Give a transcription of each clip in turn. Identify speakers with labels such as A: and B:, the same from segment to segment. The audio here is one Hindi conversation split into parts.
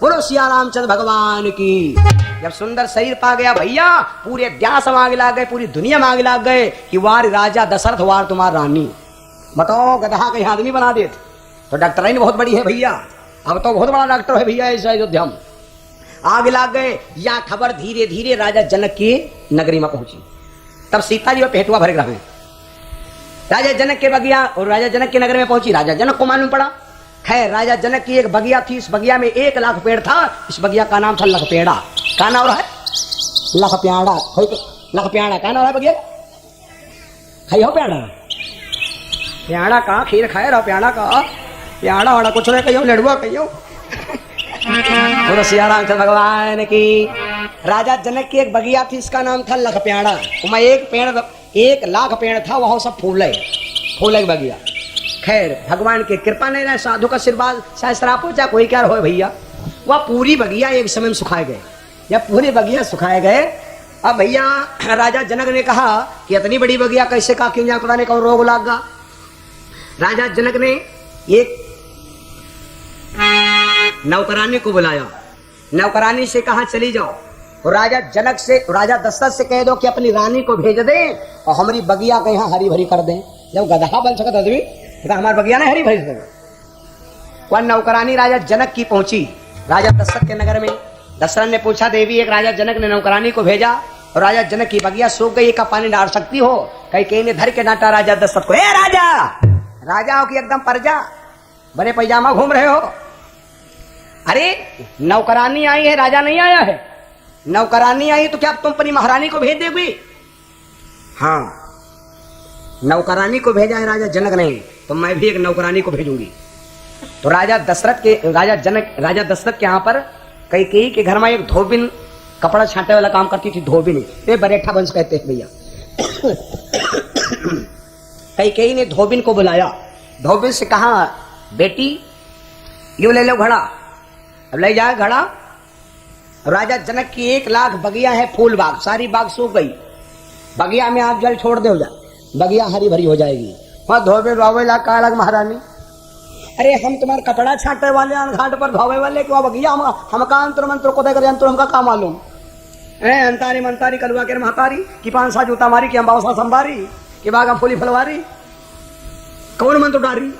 A: बोलो सिया रामचंद्र भगवान की। जब सुंदर शरीर पा गया भैया, पूरे देश मांग ला गए, पूरी दुनिया मांग ला गए कि वार राजा दशरथ, वार तुम्हार रानी। बताओ गधा कहीं आदमी बना देते। तो डॉक्टराइन बहुत बड़ी है भैया, अब तो बहुत बड़ा डॉक्टर है भैया इस अयोध्या में। आग लाग गए। या खबर धीरे धीरे राजा जनक की नगरी में पहुंची। तब सीता जी और पेटुआ भरे रहे। राजा जनक के बगिया और राजा जनक के नगर में पहुंची। राजा जनक को मालूम पड़ा। खैर राजा जनक की एक बगिया थी, इस बगिया में 1 लाख पेड़ था। इस बगिया का नाम था लखपेड़ा। का नाम है? लखप्याड़ा। लखप्याड़ा का नाम है बगिया? खाई हो प्याड़ा? प्याड़ा का खीर खाए रहो, प्याड़ा का प्याड़ा वाड़ा कुछ नहीं कहियो, लड़ुआ कहियो। बोलो सिया रामचंद्र भगवान की। राजा जनक की एक बगिया थी, इसका नाम था लखप्याड़ा। उसमें 1 लाख पेड़ था, वहां सब फूले बगिया। खैर भगवान की कृपा नहीं रहे, साधु का आशीर्वाद शास्त्राप हो, चाहे कोई क्या हो भैया, वह पूरी बगिया एक समय में सुखाए गए। जब पूरी बगिया सुखाए गए, अब भैया राजा जनक ने कहा कि इतनी बड़ी बगिया कैसे का क्यों, पता नहीं कौन रोग लाग गया। राजा जनक ने एक नौकरानी को बुलाया। नौकरानी से कहा चली जाओ और राजा दशरथ से कह दो कि अपनी रानी को भेज दे और हमारी बगिया के यहाँ हरी भरी कर दें। जब गधा बन सकता आदमी तो हमारी बगिया ना हरी भरी कर। वह नौकरानी राजा जनक की पहुंची राजा दशरथ के नगर में। दशरथ ने पूछा, देवी एक राजा जनक ने नौकरानी को भेजा और राजा जनक की बगिया सूख गई, का पानी डाल सकती हो? कहीं ने धर के डांटा राजा दशरथ को, ए राजा हो कि एकदम परजा, बड़े पैजामा घूम रहे हो। अरे नौकरानी आई है, राजा नहीं आया है। नौकरानी आई तो क्या तुम अपनी महारानी को भेज दोगे? हाँ, नौकरानी को भेजा है राजा जनक ने, तो मैं भी एक नौकरानी को भेजूंगी। तो राजा दशरथ के यहाँ पर कैकेयी के घर में एक धोबिन, कपड़ा छांटे वाला काम करती थी, धोबिन। ये बरेठा वंश कहते हैं भैया। कैकेयी ने धोबिन को बुलाया। धोबिन से कहा, बेटी यूं ले लो घड़ा। अब ले जाए घड़ा। राजा जनक की 1 लाख बगिया है, फूल बाग, सारी बाग सूख गई। बगिया में आप जल छोड़ दो, बगिया हरी भरी हो जाएगी। वहां धोबे धोवे ला का अलग महारानी, अरे हम तुम्हारे कपड़ा छाटे वाले, घाट पर धोवे वाले क्यों बगिया, हमका अंतर मंत्र को देकर यंत्र हमका का मालूम है। अंतारी मंतारी कलुआ के महतारी की 5 सा जूता मारी, की अम्बावसा संभारी, की बागा फूली फलवारी, कौन मंत्र डारी।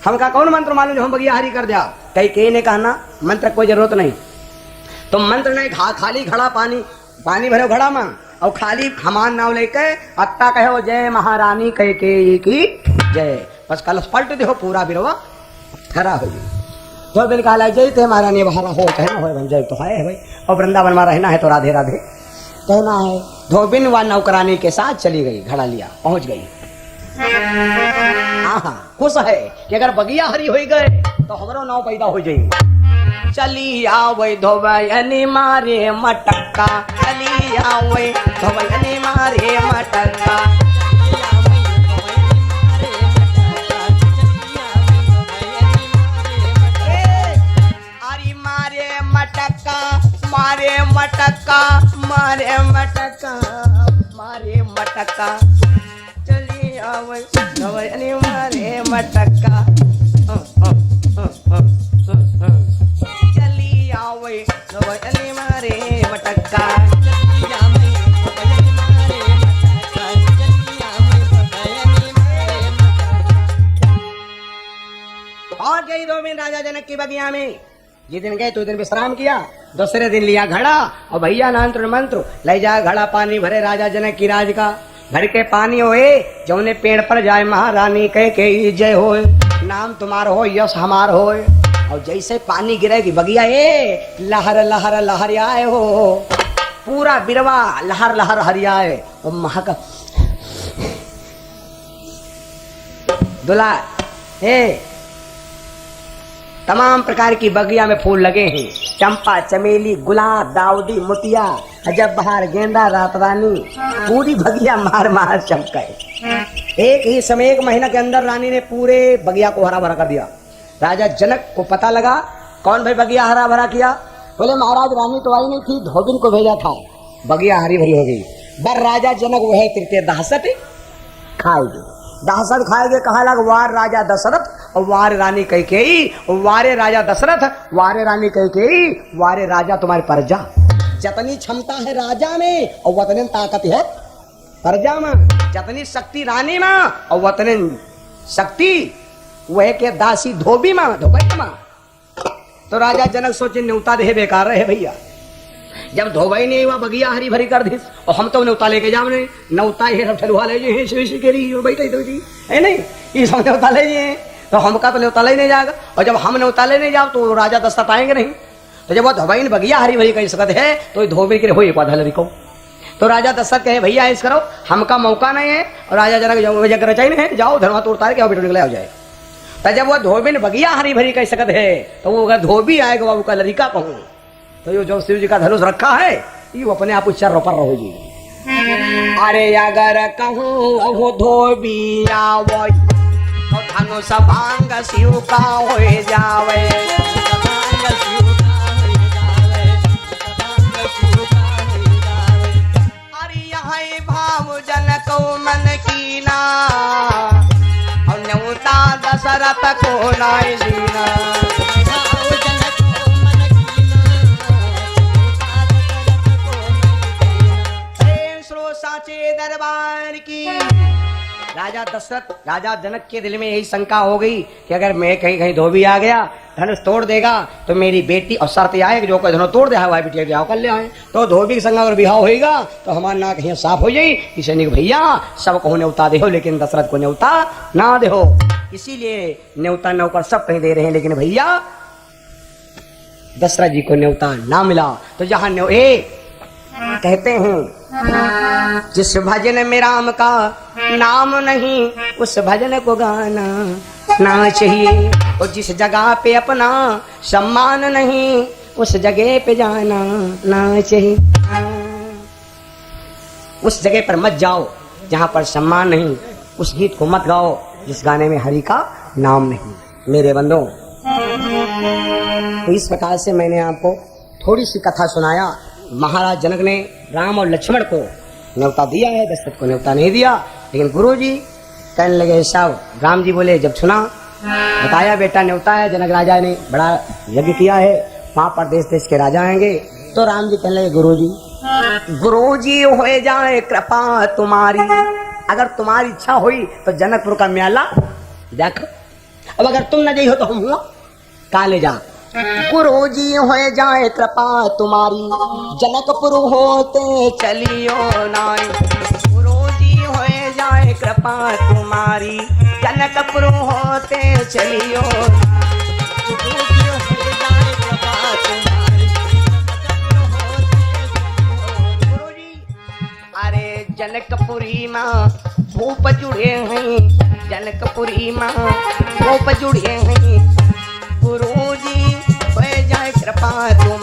A: हमका कौन मंत्र मालूम जो हम बगिया हरी कर दिया। कई ने कहा ना, मंत्र कोई जरूरत नहीं, तो मंत्र नहीं, खाली घड़ा पानी भरो घड़ा में और खाली हमान नाव लेके अत्ता कहो जय महारानी कैकेयी की जय, बस कलश पलट दो, पूरा बिरवा खरा हो गई। तो बिन कहा जय ते महारानी बहारा हो कहना हो जय तो है भाई, और वृंदावन में रहना है तो राधे राधे कहना है। धोबिन व नौकरानी के साथ चली गई, घड़ा लिया, पहुंच गई। खुश है कि अगर बगिया हरी हो गए तो हमारो नाव पैदा हो जाएगी। चली आवै धोबैनी मारे मटक्का, चली आवै धोबैनी मारे मटक्का, अरे मारे मटक्का, मारे मटक्का, मारे मटक्का, मारे मटक्का, चली आवै धोबैनी मारे मटक्का, चली आवै धोबैनी मारे मटक्का, और गई धोबिन राजा जनक की बगिया में। जिस दिन गए तो दिन विश्राम किया, दूसरे दिन लिया घड़ा और भैया नांत्र मंत्र ले जाए घड़ा, पानी भरे राजा जनक की राज का। भर के पानी होए जौने पेड़ पर जाए महारानी कैकेयी जय होए, नाम तुम्हारा हो यश हमार होए। और जैसे पानी गिरेगी बगिया ए लहर लहर लहरियाए हो, पूरा बिरवा लहर लहर हरियाए और महक दुला ए तमाम प्रकार की बगिया में फूल लगे हैं, चंपा चमेली गुलाब दाऊदी मोतिया अजब बहार गेंदा रात रानी, पूरी बगिया मार मार चमकाए। एक ही समय 1 महीना के अंदर रानी ने पूरे बगिया को हरा भरा कर दिया। राजा जनक को पता लगा, कौन भाई बगिया हरा भरा किया? बोले महाराज रानी तो आई नहीं थी, धोबिन को भेजा था, बगिया हरी भरी हो गई। बर राजा जनक वह तृतीय दहशत खाएगी, दहशत खाएगे। कहा लग वार राजा दशरथ और वारे रानी कैकेयी, वारे राजा दशरथ, वारे रानी कैकेयी, वारे राजा तुम्हारे प्रजा। जतनी क्षमता है राजा में और वतनी ताकत है प्रजा में, जतनी शक्ति रानी में और वतनी शक्ति वह के दासी धोबी में, धोबई में। तो राजा जनक सोचे न्योता दे बेकार रहे भैया, जब धोबई ने हुआ बगिया हरी भरी कर दी और हम तो न्योता लेके जाओ नहीं, न्योता ये सब ठलुआ ले जी शिव के रही बैठे तो जी है नहीं, ये सब न्योता ले जी तो हमका तो न्योता ले नहीं जाएगा, और जब हम न्योता ले नहीं जाओ तो राजा दशरथ आएंगे नहीं। तो जब वो धोबई ने बगिया हरी भरी कर सकते है तो धोबी के हो पौधा को। तो राजा दशरथ कहे भैया ऐसा करो, हमका मौका नहीं है, और राजा जनक रचाई नहीं है, जाओ धर्मा तोड़ तार के बेटो निकले हो जाए। तो जब वो धोबी ने बगिया हरी भरी कह सकते है तो वो अगर धोबी आएगा बाबू का लड़का कहूँ तो ये जो शिव जी का धनुष रखा है ये अपने आप चर पर रहो जी। अरे अगर कहूँ वो धोबी आवो तो धनुष भांग शिव का हो जावे। अरे यहाँ भाव जनक मन की ना और न्योता दशरथ को नाय जीना। साचे दरबार की राजा दशरथ राजा जनक के दिल में यही शंका हो गई कि अगर मैं कहीं धोबी आ गया धनुष तोड़ देगा तो मेरी बेटी और शर्त आए जो कोई धनुष तोड़ दे भाई बेटी ब्याह कर ले आए तो धोबी के संग अगर बिहाव होगा तो हमारा नाक कहीं साफ हो जाये। इसे नहीं भैया सबको न्योता दे हो लेकिन दशरथ को न्योता ना दे हो, इसीलिए न्योता नौकर सब कहीं दे रहे हैं लेकिन भैया दशरथ जी को न्योता ना मिला। तो जहाँ कहते हैं जिस भजन में राम का नाम नहीं उस भजन को गाना ना चाहिए, और जिस जगह पे अपना सम्मान नहीं उस जगह पे जाना ना चाहिए। उस जगह पर मत जाओ जहाँ पर सम्मान नहीं, उस गीत को मत गाओ जिस गाने में हरि का नाम नहीं। मेरे बंदों, तो इस प्रकार से मैंने आपको थोड़ी सी कथा सुनाया। महाराज जनक ने राम और लक्ष्मण को न्योता दिया है, दशरथ को न्योता नहीं दिया। लेकिन गुरुजी कहने लगे साहब, राम जी बोले जब सुना बताया बेटा न्योता है, जनक राजा ने बड़ा यज्ञ किया है, वहाँ पर देश देश के राजा आएंगे। तो राम जी कहने लगे गुरुजी हो जाए कृपा तुम्हारी, अगर तुम्हारी इच्छा हुई तो जनकपुर का मेला देखो, अब अगर तुम न जाइए हो तो हम हुआ कहाँ ले जा। गुरुजी हो जाए कृपा तुम्हारी जनकपुर होते चलियो नाई, गुरुजी हो जाए कृपा तुम्हारी जनकपुर होते चलियो। गुरुजी अरे जनकपुरी माँ भूप जुड़े हैं, जनकपुरी माँ भूप जुड़े हैं, गुरुजी हो जाए कृपा तुम